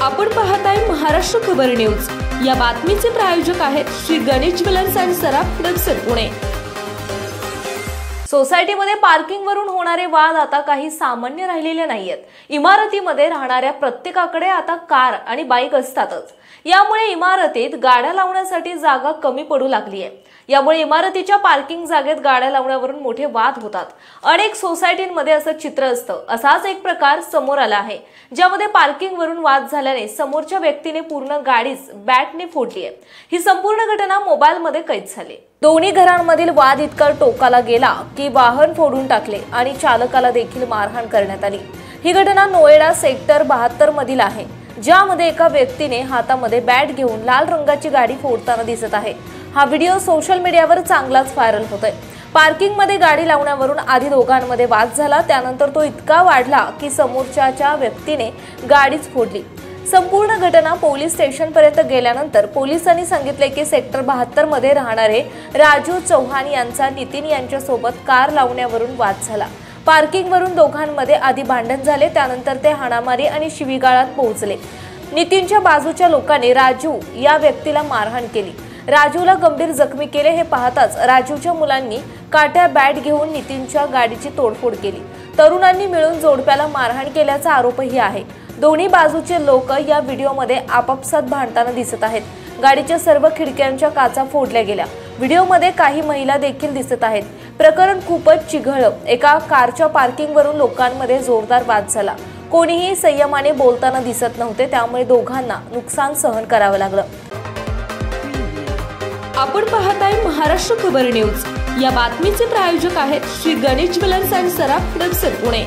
आपण पाहताय महाराष्ट्र खबर न्यूज। या बातमीचे प्रायोजक आहेत Shri Ganesh jewellers and Saraf products Pune. सोसायटीमध्ये पार्किंग वरून होणारे वाद आता काही सामान्य राहिलेले नाहीयेत। इमारतीमध्ये राहणाऱ्या प्रत्येकाकडे आता कार आणि बाईक असतातच। यामुळे इमारतीत गाड्या लावण्यासाठी जागा कमी पडू लागली आहे। यामुळे इमारतीच्या पार्किंग जागेत गाड्या लावण्यावरून मोठे वाद होतात। अनेक सोसायटींमध्ये असं चित्र असतं। असाच एक प्रकार समोर आला आहे, ज्यामध्ये पार्किंग वरून वाद झाल्याने समोरच्या व्यक्तीने पूर्ण गाडीच बॅटने फोडली आहे। ही संपूर्ण घटना मोबाईलमध्ये कैद झाली। दोन्ही घरांमधील वाद इतका टोकाला गेला की वाहन फोडून टाकले आणि चालकाला देखील मारहाण करण्यात आली। ही घटना नोएडा सेक्टर 72 मधील आहे, ज्यामध्ये एका व्यक्तीने हातामध्ये बॅट घेऊन लाल रंगाची गाडी फोडताना दिसत आहे। हा व्हिडिओ सोशल मीडियावर चांगलाच व्हायरल होतोय। पार्किंग मध्ये गाडी लावण्यावरून आधी दोघांमध्ये वाद झाला, त्यानंतर तो इतका वाढला की समोरच्या व्यक्तीने गाडीच फोडली। संपूर्ण घटना पोलीस स्टेशन पर्यंत गेल्यानंतर पोलिसांनी सांगितले की सेक्टर 72 मध्ये राहणारे राजू चौहान यांचा नितीन यांच्यासोबत कार लावण्यावरून वाद झाला। पार्किंग वरून दोघांमध्ये आधी भांडण झाले, त्यानंतर ते हाणामारी आणि शिवीगाळात पोहोचले। नितीनच्या बाजूच्या लोकांनी राजू या व्यक्तीला मारहाण केली। राजूला गंभीर जखमी केले। हे पाहताच राजूच्या मुलांनी काट्या बॅट घेऊन नितीनच्या गाडीची तोडफोड केली। तरुणांनी मिळून जोडप्याला मारहाण केल्याचा आरोपही आहे। दोन्ही बाजूचे लोक या व्हिडिओमध्ये आपापसात भांडताना दिसत आहेत। गाडीच्या सर्व खिडक्यांच्या काचा फोडल्या गेल्या। व्हिडिओमध्ये काही महिला देखील दिसत आहेत। प्रकरण खूपच चिघळलं। एका कारच्या पार्किंग वरून लोकांमध्ये जोरदार वाद झाला। कोणीही संयमाने बोलताना दिसत नव्हते, त्यामुळे दोघांना नुकसान सहन करावं लागलं। आपण पाहताय महाराष्ट्र खबर न्यूज। या बातमीचे प्रायोजक आहेत Shri Ganesh jewellers and Saraf products Pune.